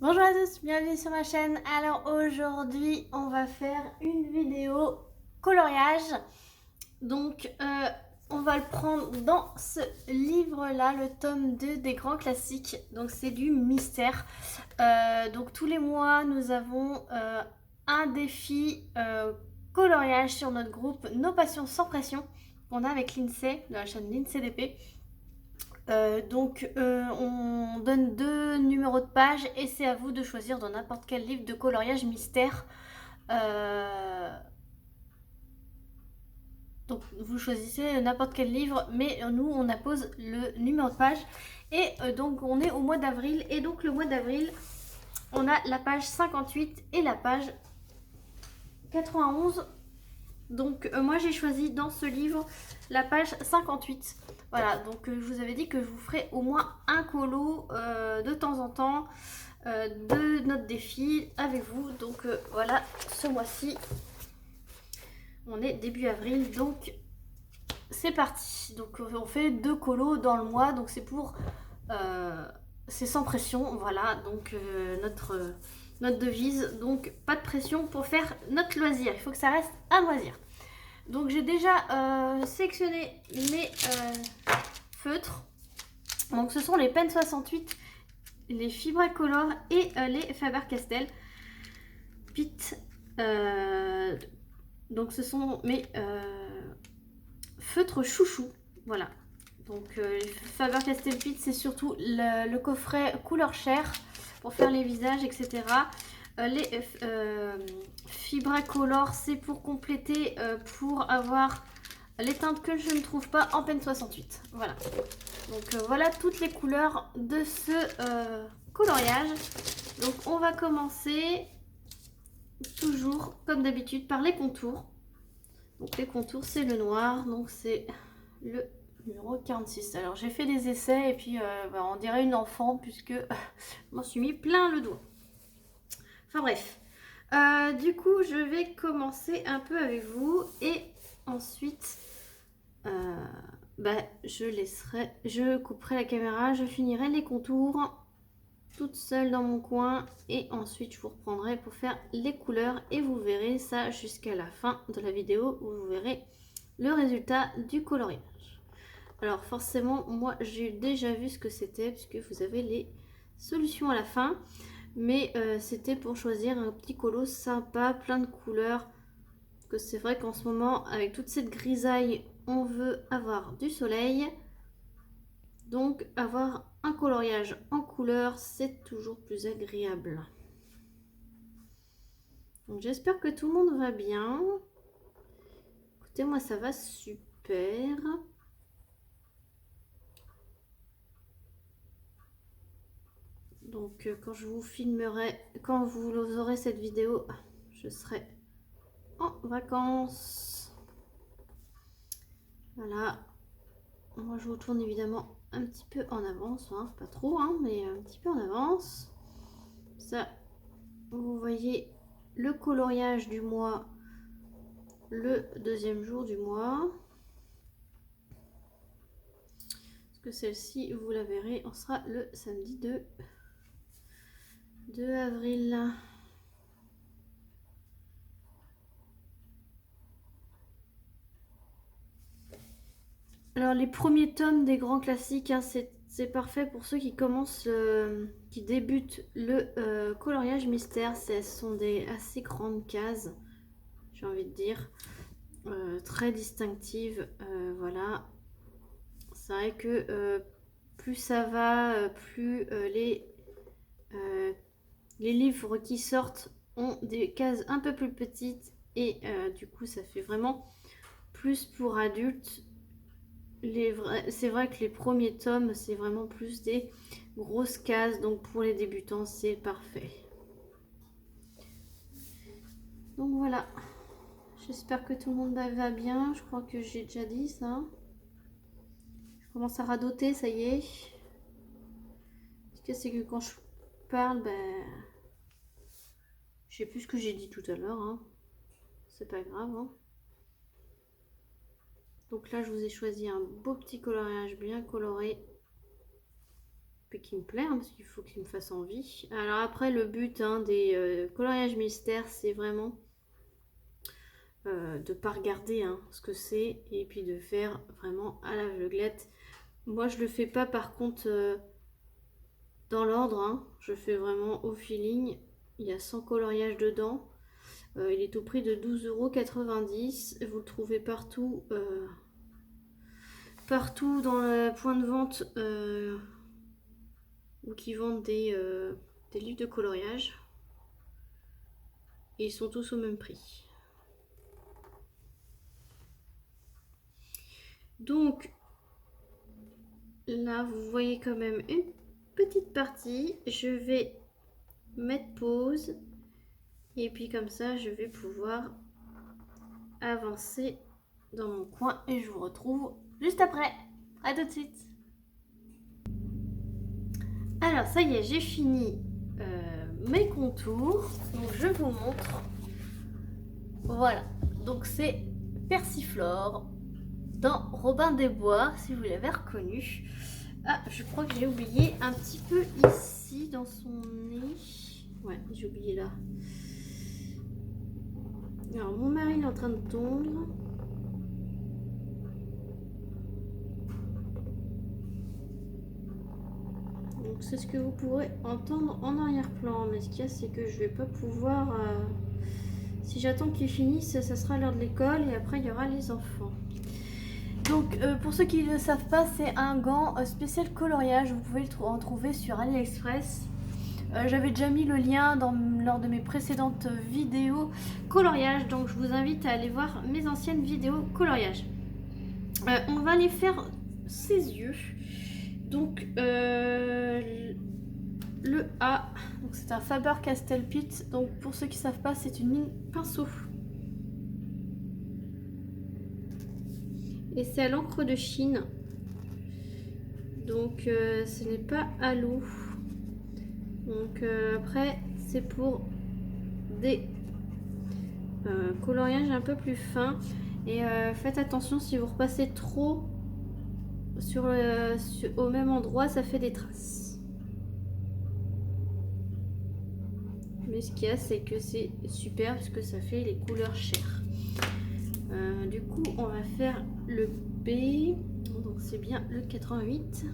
Bonjour à tous, bienvenue sur ma chaîne. Alors aujourd'hui on va faire une vidéo coloriage. Donc on va le prendre dans ce livre là, le tome 2 des grands classiques. Donc c'est du mystère. Donc tous les mois nous avons un défi coloriage sur notre groupe Nos Passions sans pression qu'on a avec l'INSEE, de la chaîne l'INSEE DP. On donne 2 numéros de page et c'est à vous de choisir dans n'importe quel livre de coloriage mystère. Euh, donc vous choisissez n'importe quel livre, mais nous on appose le numéro de page. Et donc on est au mois d'avril, et donc le mois d'avril on a la page 58 et la page 91. Donc moi j'ai choisi dans ce livre la page 58. Voilà, donc je vous avais dit que je vous ferai au moins un colo de temps en temps de notre défi avec vous. Donc voilà, ce mois-ci, on est début avril, donc c'est parti. Donc on fait 2 colos dans le mois, donc c'est pour... c'est sans pression, voilà, donc notre devise, donc pas de pression pour faire notre loisir, il faut que ça reste un loisir. Donc j'ai déjà sélectionné mes feutres. Donc ce sont les Pen 68, les Fibracolor et les Faber-Castell Pitt. Donc ce sont mes feutres chouchou. Voilà. Donc Faber-Castell Pitt, c'est surtout le coffret couleur chair pour faire les visages, etc. Les Fibracolor, c'est pour compléter, pour avoir les teintes que je ne trouve pas en Pen 68. Voilà. Donc voilà toutes les couleurs de ce coloriage. Donc on va commencer toujours comme d'habitude par les contours. Donc les contours c'est le noir, donc c'est le numéro 46. Alors j'ai fait des essais et puis on dirait une enfant puisque je m'en suis mis plein le doigt. Enfin bref. Du coup je vais commencer un peu avec vous et ensuite je couperai la caméra, je finirai les contours toute seule dans mon coin et ensuite je vous reprendrai pour faire les couleurs et vous verrez ça jusqu'à la fin de la vidéo où vous verrez le résultat du coloriage. Alors forcément moi j'ai déjà vu ce que c'était puisque vous avez les solutions à la fin, mais c'était pour choisir un petit colo sympa, plein de couleurs, parce que c'est vrai qu'en ce moment avec toute cette grisaille on veut avoir du soleil. Donc avoir un coloriage en couleur, c'est toujours plus agréable. Donc j'espère que tout le monde va bien. Écoutez, moi ça va super. Donc quand je vous filmerai, quand vous aurez cette vidéo, je serai en vacances. Voilà. Moi je vous tourne évidemment un petit peu en avance, hein. Pas trop, hein, mais un petit peu en avance. Ça, vous voyez le coloriage du mois, le deuxième jour du mois. Parce que celle-ci, vous la verrez, on sera le samedi 2 avril. Alors les premiers tomes des grands classiques, hein, c'est parfait pour ceux qui commencent, qui débutent le coloriage mystère. Ce sont des assez grandes cases, j'ai envie de dire, très distinctives. Voilà, c'est vrai que plus ça va, plus les livres qui sortent ont des cases un peu plus petites et du coup ça fait vraiment plus pour adultes. C'est vrai que les premiers tomes, c'est vraiment plus des grosses cases, donc pour les débutants, c'est parfait. Donc voilà, j'espère que tout le monde va bien. Je crois que j'ai déjà dit ça. Je commence à radoter, ça y est. Ce que c'est que quand je parle, ben, je sais plus ce que j'ai dit tout à l'heure, hein. C'est pas grave, hein. Donc là, je vous ai choisi un beau petit coloriage bien coloré. puis qui me plaît, hein, parce qu'il faut qu'il me fasse envie. Alors après, le but des coloriages mystères, c'est vraiment de pas regarder ce que c'est, et puis de faire vraiment à l'aveuglette. Moi, je le fais pas par contre dans l'ordre, je fais vraiment au feeling. Il y a 100 coloriages dedans. Il est au prix de 12,90 €. Vous le trouvez partout, partout dans le point de vente ou qui vendent des livres de coloriage. Et ils sont tous au même prix. Donc là, vous voyez quand même une petite partie. Je vais mettre pause. Et puis comme ça, je vais pouvoir avancer dans mon coin et je vous retrouve juste après. À tout de suite. Alors ça y est, j'ai fini mes contours. Donc je vous montre. Voilà. Donc c'est Persiflore dans Robin des Bois, si vous l'avez reconnu. Ah, je crois que j'ai oublié un petit peu ici dans son nez. Ouais, j'ai oublié là. Alors mon mari il est en train de tondre. Donc c'est ce que vous pourrez entendre en arrière-plan. Mais ce qu'il y a, c'est que je vais pas pouvoir... Si j'attends qu'il finisse, ça sera l'heure de l'école et après il y aura les enfants. Donc pour ceux qui ne le savent pas, c'est un gant spécial coloriage. Vous pouvez en trouver sur AliExpress. J'avais déjà mis le lien lors de mes précédentes vidéos coloriage. Donc je vous invite à aller voir mes anciennes vidéos coloriage. On va aller faire ses yeux. Donc le A, c'est un Faber-Castell Pitt. Donc pour ceux qui ne savent pas, c'est une mine pinceau. Et c'est à l'encre de Chine. Donc ce n'est pas à l'eau. Donc après c'est pour des coloriages un peu plus fins. Et faites attention, si vous repassez trop au même endroit, ça fait des traces. Mais ce qu'il y a, c'est que c'est super parce que ça fait les couleurs chères. Du coup, on va faire le B. Donc c'est bien le 88.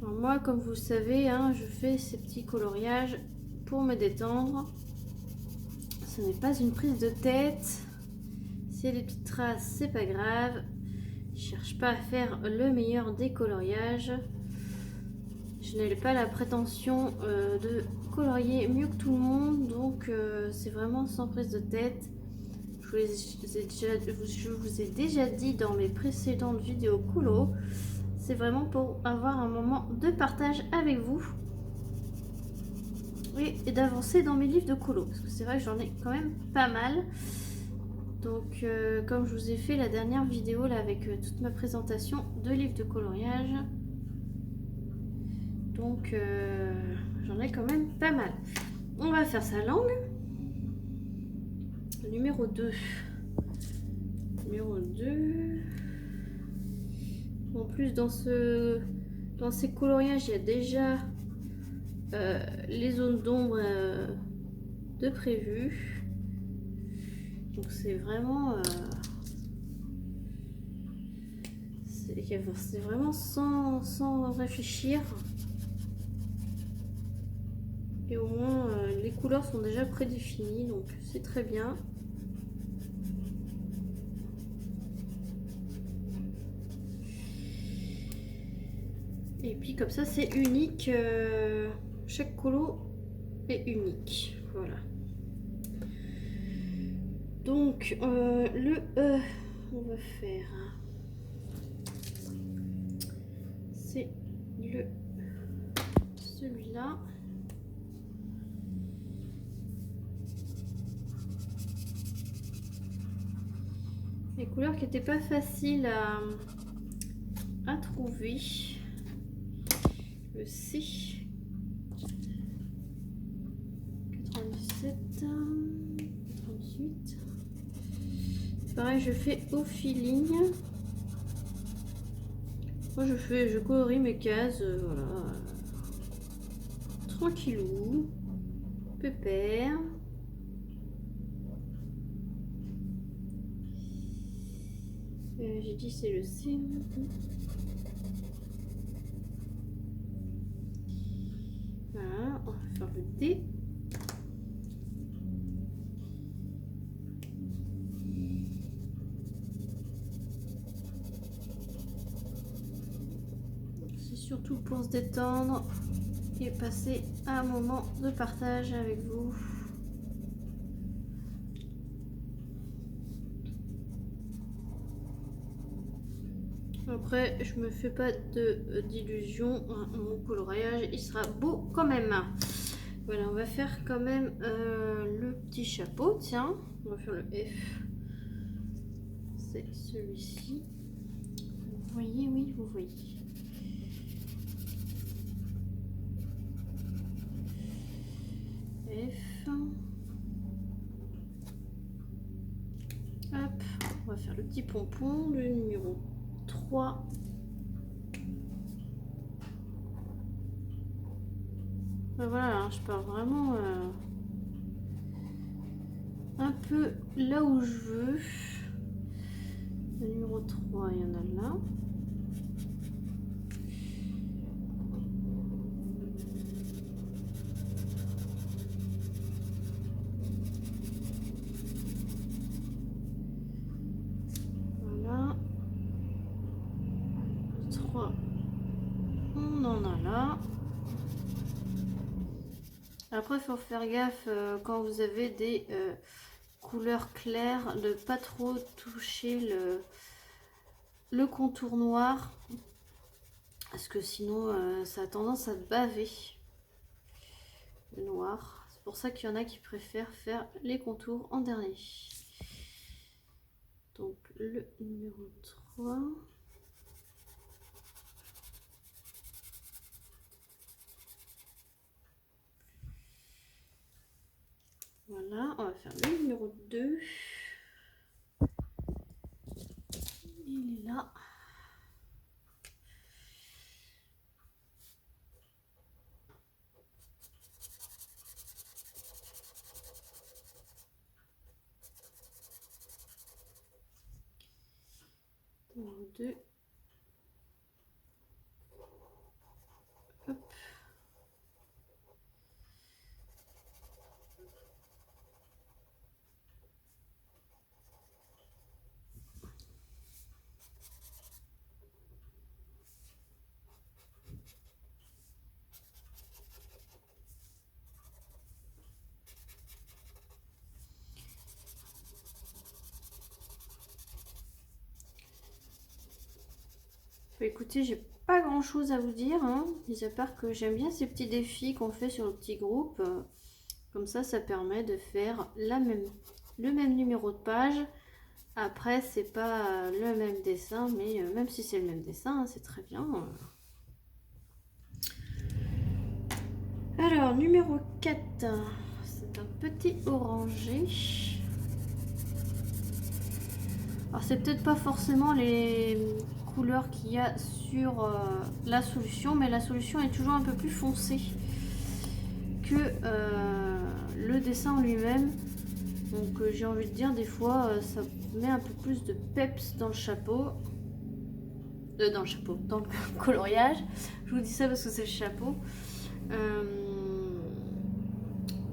Alors moi, comme vous le savez, je fais ces petits coloriages pour me détendre. Ce n'est pas une prise de tête. S'il y a des petites traces, c'est pas grave. Je cherche pas à faire le meilleur des coloriages. Je n'ai pas la prétention de colorier mieux que tout le monde, donc c'est vraiment sans prise de tête. Je vous ai déjà dit dans mes précédentes vidéos colo, c'est vraiment pour avoir un moment de partage avec vous et d'avancer dans mes livres de colo, parce que c'est vrai que j'en ai quand même pas mal. Donc comme je vous ai fait la dernière vidéo là avec toute ma présentation de livres de coloriage, donc j'en ai quand même pas mal. On va faire sa langue. Numéro 2. Numéro 2. En plus dans ces coloriages, il y a déjà les zones d'ombre de prévues. Donc c'est vraiment c'est vraiment sans réfléchir. Et au moins les couleurs sont déjà prédéfinies, donc c'est très bien. Et puis comme ça c'est unique, chaque colo est unique, voilà. Donc le E, on va faire, c'est celui-là. Les couleurs qui n'étaient pas faciles à trouver. Le C 97. Pareil, je fais au feeling. Moi, je colorie mes cases, voilà. Tranquillou. Pépère. J'ai dit c'est le C. Voilà, on va faire le D. C'est surtout pour se détendre et passer un moment de partage avec vous. Après, je me fais pas d'illusions, hein, mon coloriage il sera beau quand même. Voilà, on va faire quand même le petit chapeau. Tiens, on va faire le F. C'est celui-ci. Vous voyez, oui, vous voyez. F. Hop, on va faire le petit pompon, le numéro 3. Ben voilà, hein, je pars vraiment un peu là où je veux. Le numéro 3, il y en a là. Voilà. Le 3, on en a là. Après, il faut faire gaffe quand vous avez des couleurs claires, de pas trop toucher le contour noir. Parce que sinon, ça a tendance à baver le noir. C'est pour ça qu'il y en a qui préfèrent faire les contours en dernier. Donc, le numéro 3. Voilà, on va faire le numéro 2. Il est là. Numéro 2. Hop. Écoutez, j'ai pas grand chose à vous dire, hein, mis à part que j'aime bien ces petits défis qu'on fait sur le petit groupe. Comme ça permet de faire le même numéro de page. Après, c'est pas le même dessin, mais même si c'est le même dessin, c'est très bien. Alors, numéro 4, c'est un petit orangé. Alors, c'est peut-être pas forcément les couleurs qu'il y a sur la solution, mais la solution est toujours un peu plus foncée que le dessin en lui-même. Donc j'ai envie de dire, des fois ça met un peu plus de peps dans le chapeau. Dans le coloriage. Je vous dis ça parce que c'est le chapeau.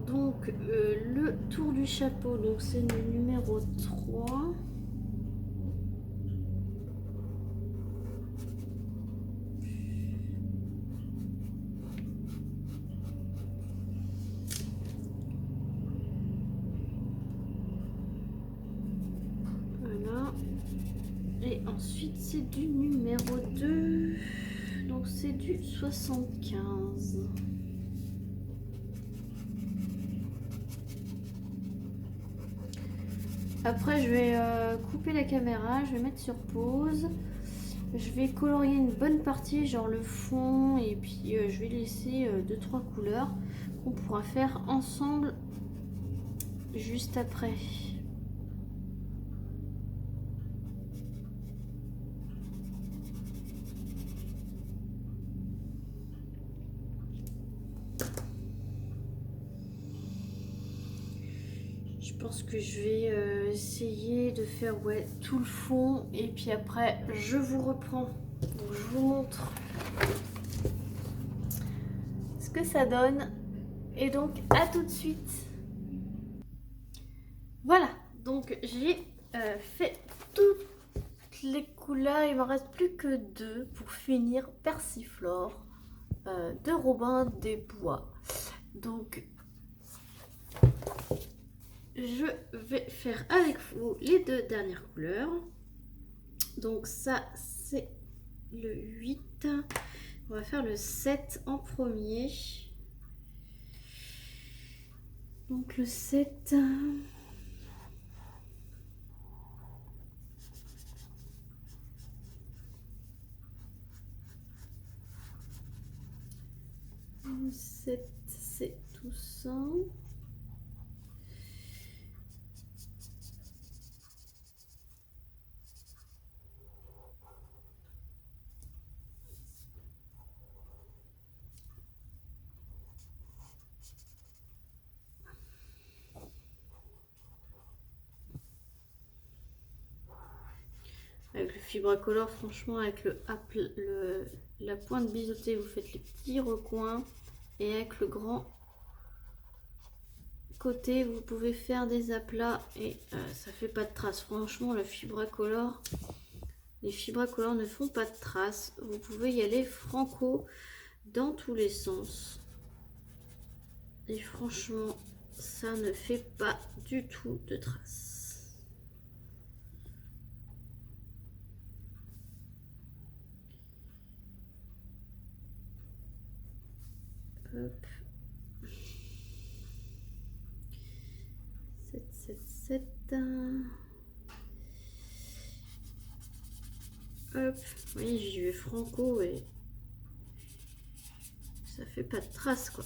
Donc le tour du chapeau, donc c'est le numéro 3. Et ensuite c'est du numéro 2, donc c'est du 75. Après je vais couper la caméra, je vais mettre sur pause. Je vais colorier une bonne partie, genre le fond, et puis je vais laisser 2-3 couleurs qu'on pourra faire ensemble juste après. pense que je vais essayer de faire tout le fond et puis après je vous reprends. Donc je vous montre ce que ça donne et donc à tout de suite. Voilà, donc j'ai fait toutes les couleurs, il m'en reste plus que 2 pour finir Persiflore de Robin des Bois. Donc je vais faire avec vous les 2 dernières couleurs. Donc ça c'est le 8. On va faire le 7 en premier. Donc le 7. Le 7 c'est tout ça. Avec le fibracolore, franchement, avec la pointe biseautée, vous faites les petits recoins. Et avec le grand côté, vous pouvez faire des aplats et ça fait pas de traces. Franchement, le fibracolore, les fibracolores ne font pas de traces. Vous pouvez y aller franco dans tous les sens. Et franchement, ça ne fait pas du tout de traces. Hop. 7, 7, 7. Hop. Oui, j'y vais franco et ça fait pas de traces quoi.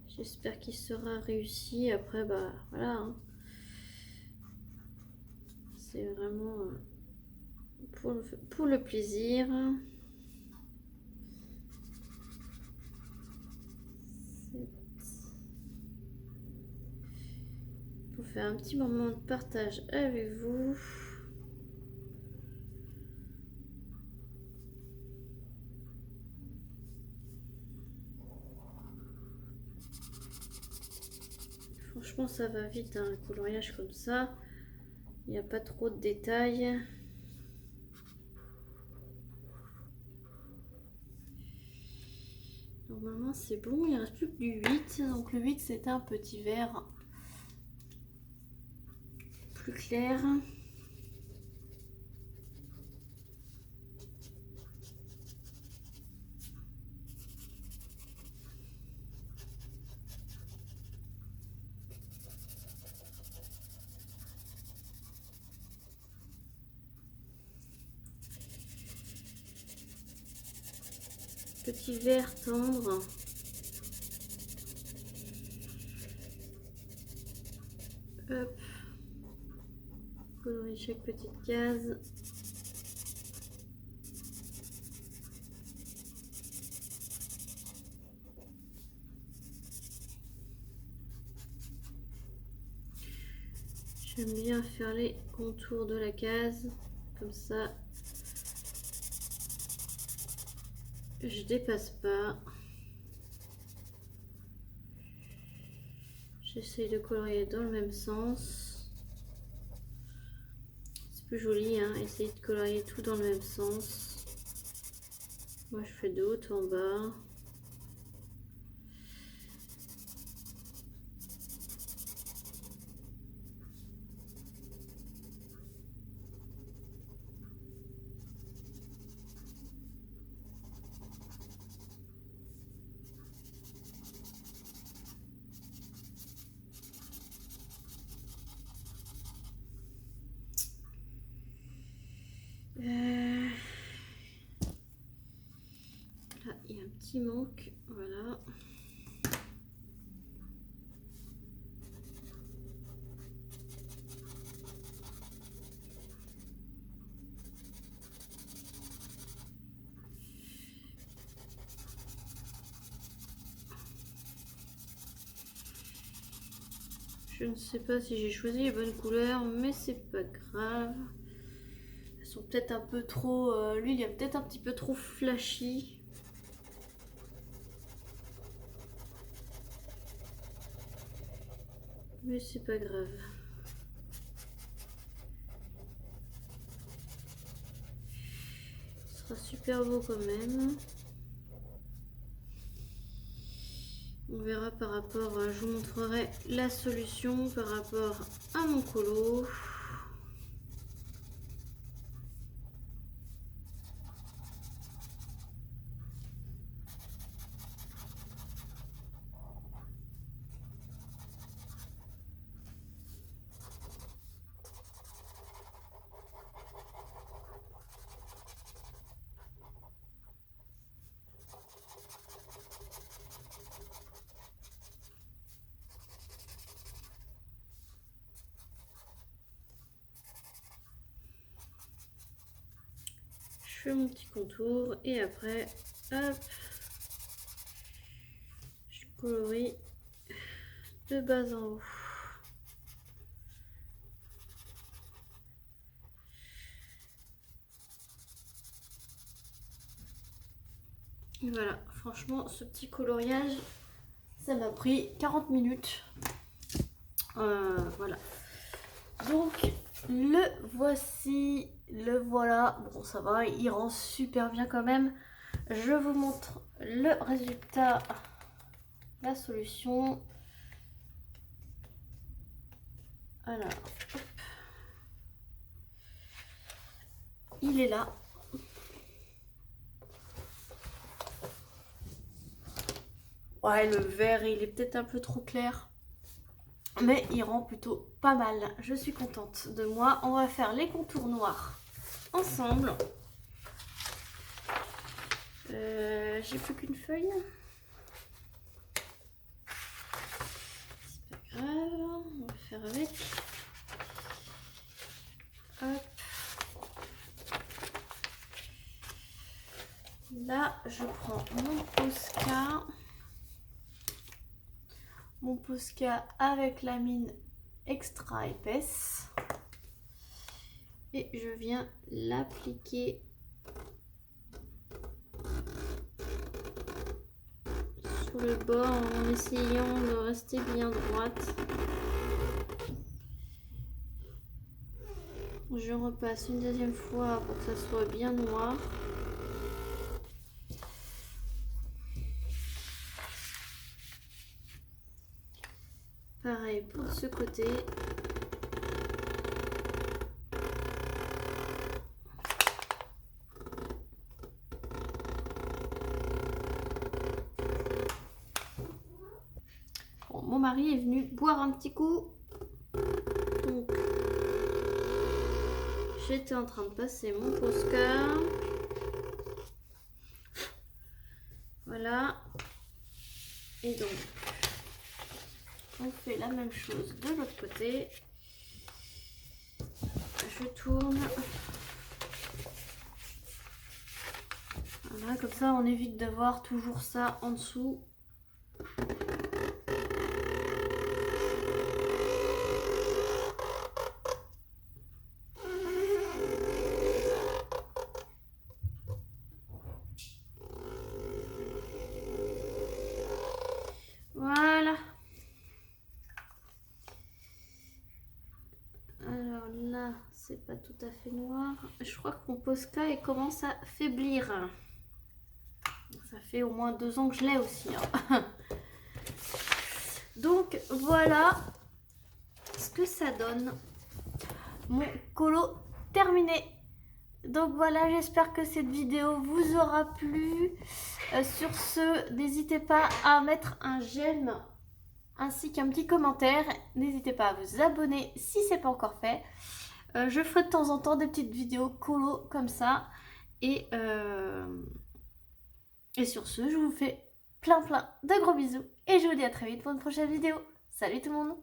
J'espère qu'il sera réussi. Après, bah voilà. Hein. C'est vraiment pour le plaisir. Pour faire un petit moment de partage avec vous. Franchement, ça va vite, hein, un coloriage comme ça. Il n'y a pas trop de détails. Normalement, c'est bon. Il ne reste plus que du 8. Donc, le 8, c'est un petit vert plus clair. Petit vert tendre. Hop. Colorer chaque petite case. J'aime bien faire les contours de la case. Comme ça, je dépasse pas. J'essaye de colorier dans le même sens. C'est plus joli, hein, essayer de colorier tout dans le même sens. Moi, je fais de haut en bas. Là, il y a un petit manque, voilà. Je ne sais pas si j'ai choisi les bonnes couleurs, mais c'est pas grave. Elles sont peut-être un peu trop... lui, il est peut-être un petit peu trop flashy. Mais c'est pas grave. Ce sera super beau quand même. On verra par rapport, je vous montrerai la solution par rapport à mon colo. Je fais mon petit contour et après, hop, je colorie de bas en haut. Et voilà, franchement, ce petit coloriage, ça m'a pris 40 minutes. Voilà. Donc, le voici, le voilà. Bon, ça va, il rend super bien quand même. Je vous montre le résultat, la solution. Alors, hop. Il est là. Ouais, le vert, il est peut-être un peu trop clair. Mais il rend plutôt pas mal. Je suis contente de moi. On va faire les contours noirs ensemble. J'ai plus qu'une feuille. C'est pas grave. On va faire avec. Hop. Là, je prends mon Posca. Mon Posca avec la mine extra épaisse. Et je viens l'appliquer sur le bord en essayant de rester bien droite. Je repasse une deuxième fois pour que ça soit bien noir. Pareil pour ce côté. Bon, mon mari est venu boire un petit coup. Donc, j'étais en train de passer mon Posca. Voilà. Et donc, on fait la même chose de l'autre côté. Je tourne. Voilà, comme ça on évite d'avoir toujours ça en dessous. Voilà. Alors là, c'est pas tout à fait noir. Je crois que mon Posca il commence à faiblir. Ça fait au moins 2 ans que je l'ai aussi. Hein. Donc voilà ce que ça donne. Mon colo terminé. Donc voilà, j'espère que cette vidéo vous aura plu. Sur ce, n'hésitez pas à mettre un j'aime ainsi qu'un petit commentaire. N'hésitez pas à vous abonner si ce n'est pas encore fait. Je ferai de temps en temps des petites vidéos colo comme ça. Et sur ce, je vous fais plein de gros bisous. Et je vous dis à très vite pour une prochaine vidéo. Salut tout le monde!